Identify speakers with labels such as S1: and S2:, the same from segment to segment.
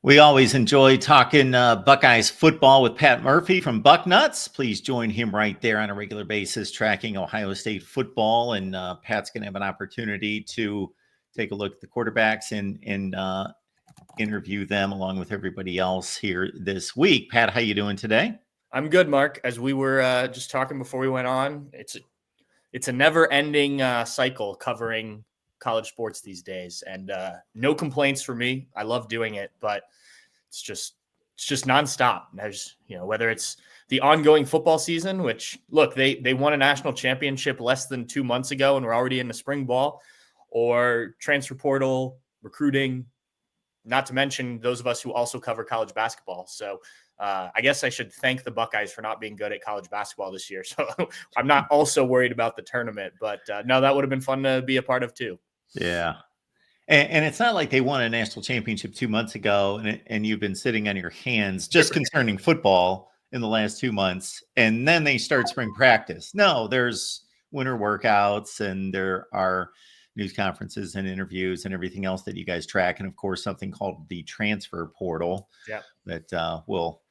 S1: We always enjoy talking Buckeyes football with Pat Murphy from Bucknuts. Please join him right there on a regular basis, tracking Ohio State football. And Pat's going to have an opportunity to take a look at the quarterbacks and interview them along with everybody else here this week. Pat, how you doing today?
S2: I'm good, Mark. As we were just talking before we went on, it's a never-ending cycle covering college sports these days, and no complaints for me. I love doing it, but it's just nonstop. There's whether it's the ongoing football season, which look they won a national championship less than 2 months ago, and we're already in the spring ball, or transfer portal recruiting. Not to mention those of us who also cover college basketball. So I guess I should thank the Buckeyes for not being good at college basketball this year. So I'm not also worried about the tournament, but no, that would have been fun to be a part of too.
S1: Yeah. And it's not like they won a national championship 2 months ago and you've been sitting on your hands just concerning football in the last 2 months. And then they start spring practice. No, there's winter workouts and there are news conferences and interviews and everything else that you guys track. And of course, something called the transfer portal that we'll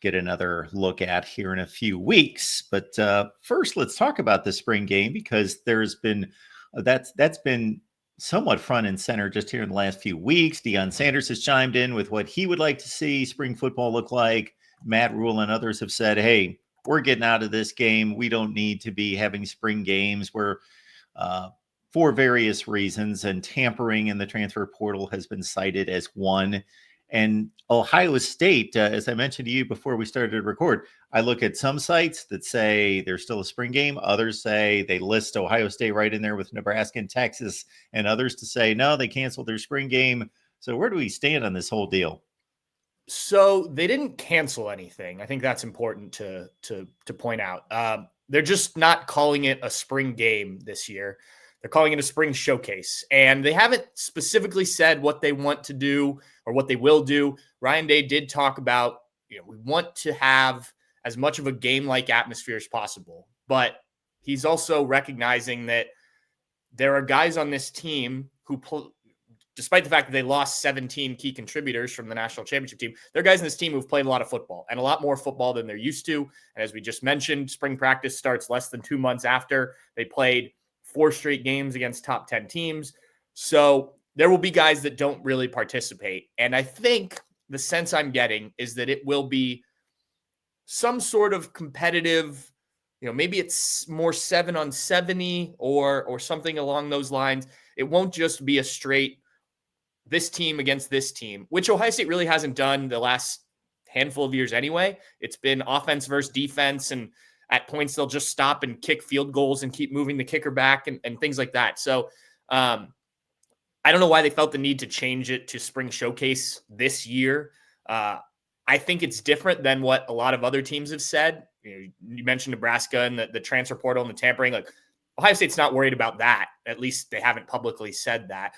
S1: get another look at here in a few weeks. But first, let's talk about the spring game because there's been that's been somewhat front and center just here in the last few weeks. Deion Sanders has chimed in with what he would like to see spring football look like. Matt Rule and others have said, hey, we're getting out of this game. We don't need to be having spring games. We're for various reasons, and tampering in the transfer portal has been cited as one. And Ohio State, as I mentioned to you before we started to record, I look at some sites that say there's still a spring game. Others say they list Ohio State right in there with Nebraska and Texas, and others to say, no, they canceled their spring game. So where do we stand on this whole deal?
S2: So they didn't cancel anything. I think that's important to point out. They're just not calling it a spring game this year. They're calling it a spring showcase, and they haven't specifically said what they want to do or what they will do. Ryan Day did talk about, we want to have as much of a game-like atmosphere as possible, but he's also recognizing that there are guys on this team who, despite the fact that they lost 17 key contributors from the national championship team, there are guys in this team who've played a lot of football and a lot more football than they're used to. And as we just mentioned, spring practice starts less than 2 months after they played 4 straight games against top 10 teams. So there will be guys that don't really participate. And I think the sense I'm getting is that it will be some sort of competitive, maybe it's more 7-on-70 or something along those lines. It won't just be a straight this team against this team, which Ohio State really hasn't done the last handful of years anyway. It's been offense versus defense, and at points they'll just stop and kick field goals and keep moving the kicker back and things like that. So I don't know why they felt the need to change it to spring showcase this year. I think it's different than what a lot of other teams have said. You mentioned Nebraska and the transfer portal and the tampering. Like, Ohio State's not worried about that. At least they haven't publicly said that.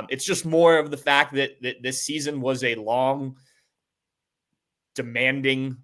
S2: It's just more of the fact that this season was a long, demanding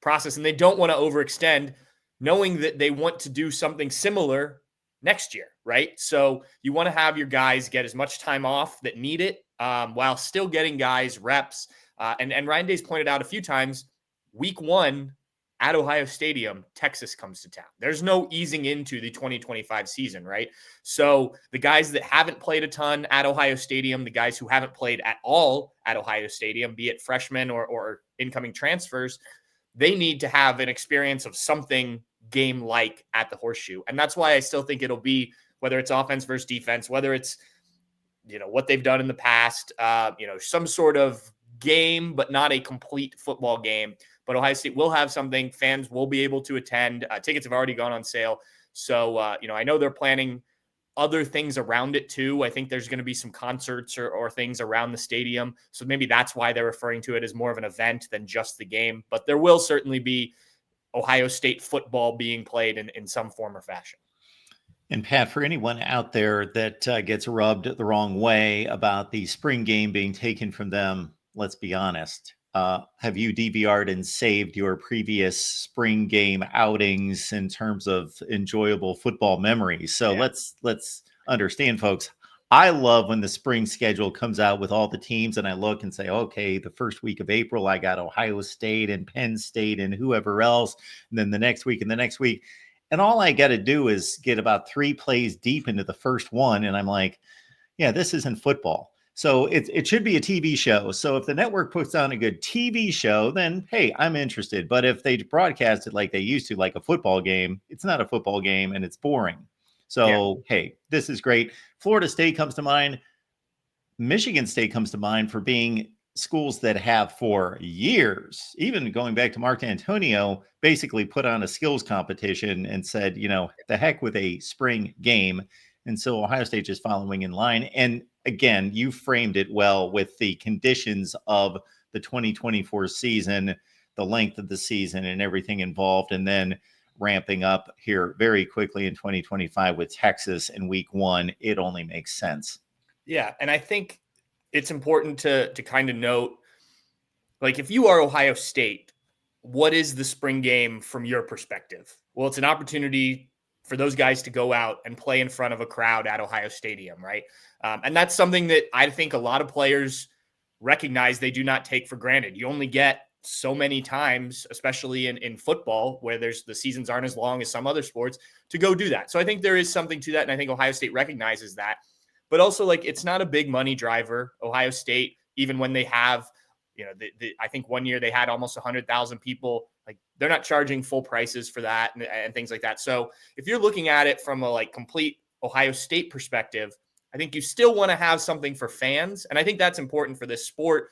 S2: process, and they don't want to overextend, knowing that they want to do something similar next year, right? So you want to have your guys get as much time off that need it while still getting guys reps. And Ryan Day's pointed out a few times, week 1 at Ohio Stadium, Texas comes to town. There's no easing into the 2025 season, right? So the guys that haven't played a ton at Ohio Stadium, the guys who haven't played at all at Ohio Stadium, be it freshmen or incoming transfers, they need to have an experience of something game-like at the Horseshoe. And that's why I still think it'll be, whether it's offense versus defense, whether it's, what they've done in the past, some sort of game, but not a complete football game. But Ohio State will have something. Fans will be able to attend. Tickets have already gone on sale. So, I know they're planning other things around it too. I think there's going to be some concerts or things around the stadium. So maybe that's why they're referring to it as more of an event than just the game. But there will certainly be Ohio State football being played in some form or fashion.
S1: And Pat, for anyone out there that gets rubbed the wrong way about the spring game being taken from them, let's be honest. Have you DVR'd and saved your previous spring game outings in terms of enjoyable football memories? So let's understand, folks, I love when the spring schedule comes out with all the teams and I look and say, okay, the first week of April, I got Ohio State and Penn State and whoever else. And then the next week and the next week. And all I got to do is get about 3 plays deep into the first one. And I'm like, yeah, this isn't football. So it should be a TV show. So if the network puts on a good TV show, then hey, I'm interested. But if they broadcast it like they used to, like a football game, it's not a football game and it's boring.
S2: Yeah.
S1: So hey, this is great. Florida State comes to mind. Michigan State comes to mind for being schools that have for years, even going back to Mark D'Antonio, basically put on a skills competition and said, the heck with a spring game. And so Ohio State just following in line. And again, you framed it well with the conditions of the 2024 season, the length of the season, and everything involved. And then ramping up here very quickly in 2025 with Texas in week 1. It only makes sense.
S2: Yeah. And I think it's important to kind of note, like, if you are Ohio State, what is the spring game from your perspective? Well, it's an opportunity for those guys to go out and play in front of a crowd at Ohio Stadium, right? And that's something that I think a lot of players recognize they do not take for granted. You only get so many times, especially in football, where the seasons aren't as long as some other sports, to go do that. So I think there is something to that, and I think Ohio State recognizes that. But also, like, it's not a big money driver. Ohio State, even when they have, I think one year they had almost 100,000 people. Like, they're not charging full prices for that and things like that. So if you're looking at it from a complete Ohio State perspective, I think you still want to have something for fans. And I think that's important for this sport.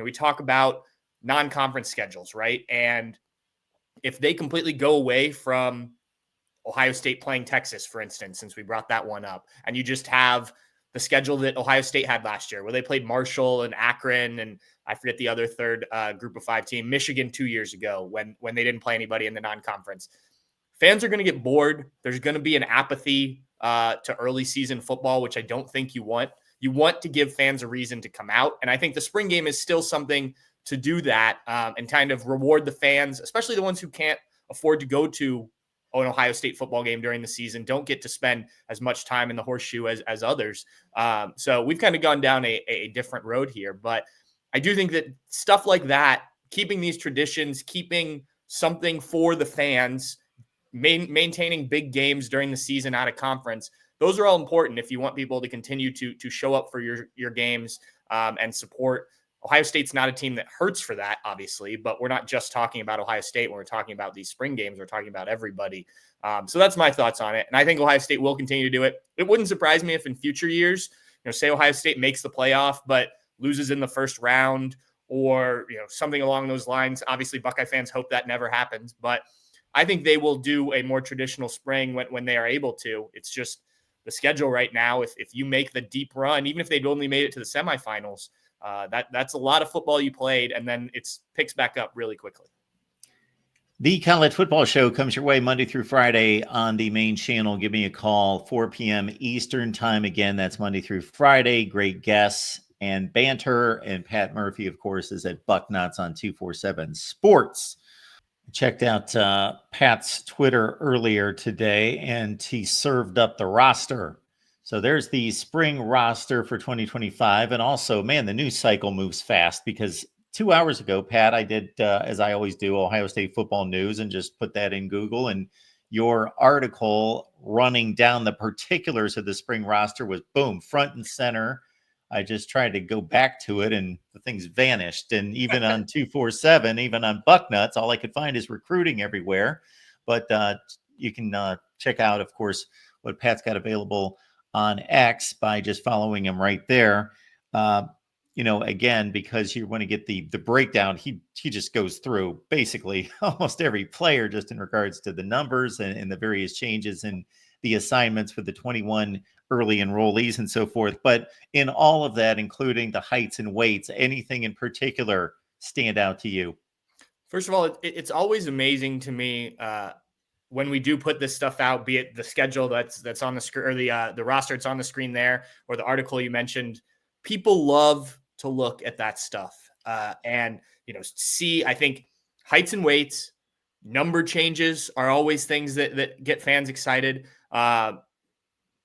S2: We talk about non-conference schedules, right? And if they completely go away from Ohio State playing Texas, for instance, since we brought that one up, and you just have the schedule that Ohio State had last year, where they played Marshall and Akron, and I forget the other third group of 5 team, Michigan 2 years ago, when they didn't play anybody in the non-conference. Fans are going to get bored. There's going to be an apathy to early season football, which I don't think you want. You want to give fans a reason to come out. And I think the spring game is still something to do that and kind of reward the fans, especially the ones who can't afford to go to an Ohio State football game during the season, don't get to spend as much time in the horseshoe as others. So we've kind of gone down a different road here. But I do think that stuff like that, keeping these traditions, keeping something for the fans, maintaining big games during the season out of conference, those are all important if you want people to continue to show up for your games and support. Ohio State's not a team that hurts for that, obviously, but we're not just talking about Ohio State when we're talking about these spring games. We're talking about everybody. So that's my thoughts on it. And I think Ohio State will continue to do it. It wouldn't surprise me if in future years, say Ohio State makes the playoff, but loses in the first round or, something along those lines. Obviously, Buckeye fans hope that never happens, but I think they will do a more traditional spring when they are able to. It's just the schedule right now. If you make the deep run, even if they'd only made it to the semifinals, that's a lot of football you played, and then it picks back up really quickly.
S1: The College Football Show comes your way Monday through Friday on the main channel. Give me a call, 4 p.m. Eastern time. Again, that's Monday through Friday. Great guests and banter. And Pat Murphy, of course, is at Bucknuts on 247 Sports. Checked out Pat's Twitter earlier today, and he served up the roster. So there's the spring roster for 2025. And also, man, the news cycle moves fast because 2 hours ago, Pat, I did, as I always do, Ohio State football news and just put that in Google. And your article running down the particulars of the spring roster was, boom, front and center. I just tried to go back to it and the thing's vanished. And even on 247, even on Bucknuts, all I could find is recruiting everywhere. But you can check out, of course, what Pat's got available on X by just following him right there. Again, because you want to get the breakdown, he just goes through basically almost every player just in regards to the numbers and the various changes and the assignments for the 21 early enrollees and so forth. But in all of that, including the heights and weights, anything in particular stand out to you?
S2: First of all, it's always amazing to me when we do put this stuff out, be it the schedule that's on the screen or the roster that's on the screen there, or the article you mentioned. People love to look at that stuff and see. I think heights and weights, number changes are always things that get fans excited.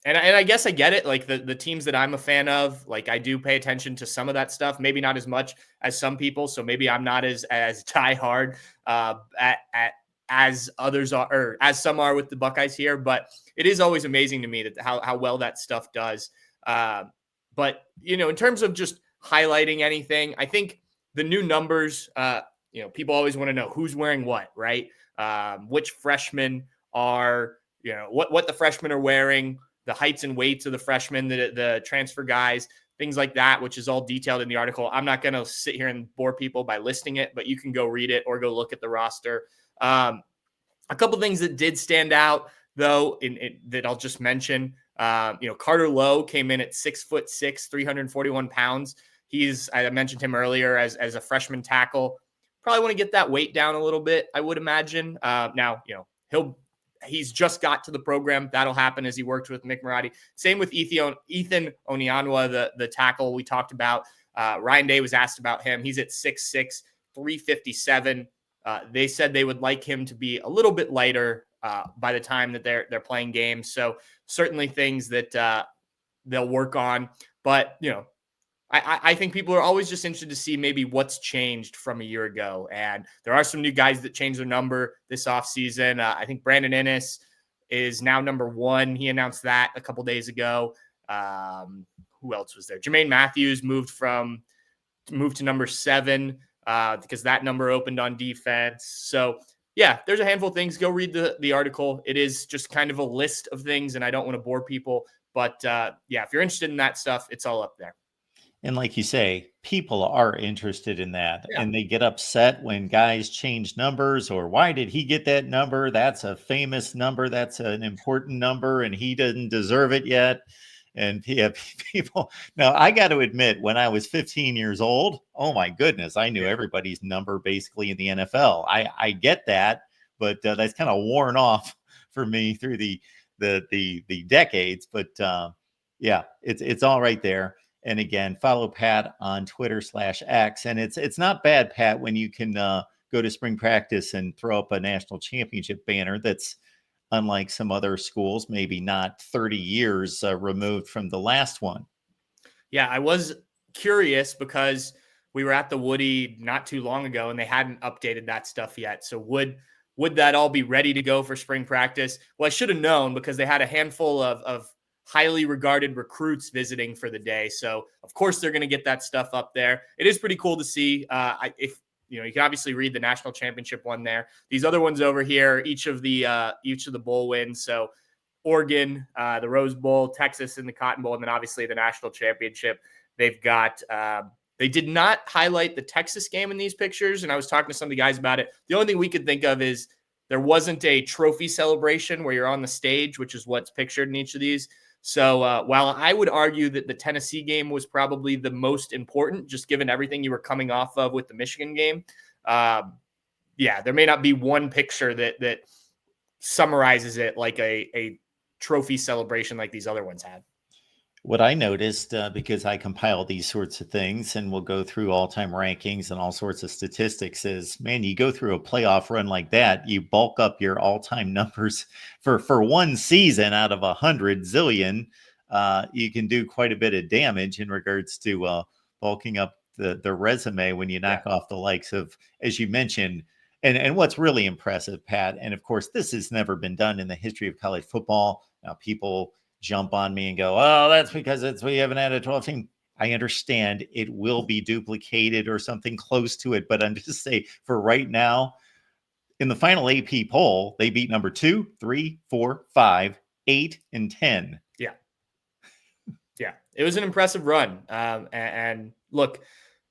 S2: And I guess I get it. Like the teams that I'm a fan of, like I do pay attention to some of that stuff, maybe not as much as some people. So maybe I'm not as diehard at as others are, or as some are with the Buckeyes here. But it is always amazing to me that how well that stuff does. But in terms of just highlighting anything, I think the new numbers. People always want to know who's wearing what, right? Which freshmen are, what the freshmen are wearing, the heights and weights of the freshmen, the transfer guys, things like that, which is all detailed in the article. I'm not going to sit here and bore people by listing it, but you can go read it or go look at the roster. A couple things that did stand out, though, that I'll just mention. Carter Lowe came in at 6'6", 341 pounds. I mentioned him earlier as a freshman tackle. Probably want to get that weight down a little bit, I would imagine. Now, he's just got to the program. That'll happen as he worked with Mick Marotti. Same with Ethan Onyanwa, the tackle we talked about. Ryan Day was asked about him. He's at 6'6", 357. They said they would like him to be a little bit lighter by the time that they're playing games. So certainly things that they'll work on. But, I think people are always just interested to see maybe what's changed from a year ago. And there are some new guys that changed their number this offseason. I think Brandon Ennis is now number 1. He announced that a couple days ago. Who else was there? Jermaine Matthews moved to number 7 because that number opened on defense. So, yeah, there's a handful of things. Go read the article. It is just kind of a list of things, and I don't want to bore people. But, yeah, if you're interested in that stuff, it's all up there.
S1: And like you say, people are interested in that,
S2: Yeah.
S1: and they get upset when guys change numbers, or why did he get that number? That's a famous number. That's an important number, and he didn't deserve it yet. And yeah, people. Now, I got to admit, when I was 15 years old, oh my goodness, I knew everybody's number basically in the NFL. I get that, but that's kind of worn off for me through the decades. But yeah, it's all right there. And again, follow Pat on Twitter/X. And it's not bad, Pat, when you can go to spring practice and throw up a national championship banner that's unlike some other schools, maybe not 30 years removed from the last one.
S2: Yeah, I was curious because we were at the Woody not too long ago and they hadn't updated that stuff yet. So would that all be ready to go for spring practice? Well, I should have known because they had a handful of highly regarded recruits visiting for the day. So of course they're going to get that stuff up there. It is pretty cool to see. If you can obviously read the national championship one there. These other ones over here, each of the bowl wins. So Oregon, the Rose Bowl, Texas in the Cotton Bowl, and then obviously the national championship. They've got. They did not highlight the Texas game in these pictures, and I was talking to some of the guys about it. The only thing we could think of is there wasn't a trophy celebration where you're on the stage, which is what's pictured in each of these. So while I would argue that the Tennessee game was probably the most important, just given everything you were coming off of with the Michigan game, yeah, there may not be one picture that summarizes it like a trophy celebration like these other ones had.
S1: What I noticed, because I compile these sorts of things and we'll go through all-time rankings and all sorts of statistics, is, man, you go through a playoff run like that, you bulk up your all-time numbers for one season out of 100 zillion. You can do quite a bit of damage in regards to bulking up the resume when you knock off the likes of, as you mentioned, and what's really impressive, Pat, and of course, this has never been done in the history of college football. Now, people jump on me and go, oh, that's because we haven't had a 12 team. I understand it will be duplicated or something close to it, but I'm just saying for right now, in the final AP poll, they beat number 2, 3, 4, 5, 8, and 10.
S2: Yeah, it was an impressive run. And look,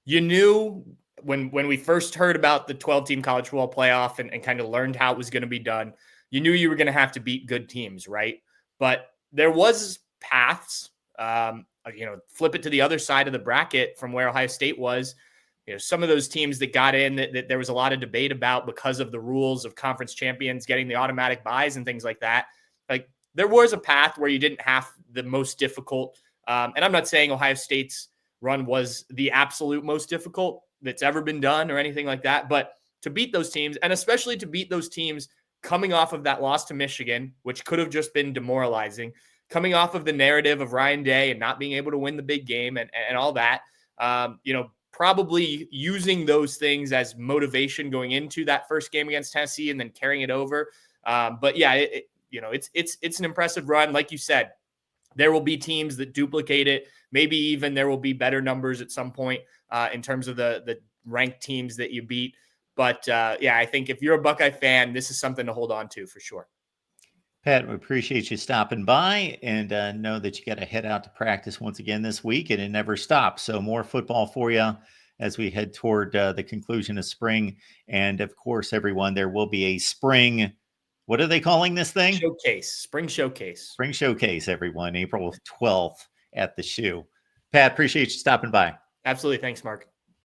S2: you knew when we first heard about the 12-team college football playoff and kind of learned how it was going to be done, you knew you were going to have to beat good teams, right? But there was paths. Flip it to the other side of the bracket from where Ohio State was. Some of those teams that got in that there was a lot of debate about because of the rules of conference champions getting the automatic buys and things like that. Like there was a path where you didn't have the most difficult. And I'm not saying Ohio State's run was the absolute most difficult that's ever been done or anything like that. But to beat those teams, and especially to beat those teams coming off of that loss to Michigan, which could have just been demoralizing, coming off of the narrative of Ryan Day and not being able to win the big game and all that, probably using those things as motivation going into that first game against Tennessee and then carrying it over. But yeah, it's an impressive run. Like you said, there will be teams that duplicate it. Maybe even there will be better numbers at some point in terms of the ranked teams that you beat. But yeah, I think if you're a Buckeye fan, this is something to hold on to for sure.
S1: Pat, we appreciate you stopping by, and know that you got to head out to practice once again this week, and it never stops. So more football for you as we head toward the conclusion of spring. And of course, everyone, there will be a spring. What are they calling this thing?
S2: Spring showcase.
S1: Spring showcase, everyone, April 12th at the shoe. Pat, appreciate you stopping by.
S2: Absolutely. Thanks, Mark.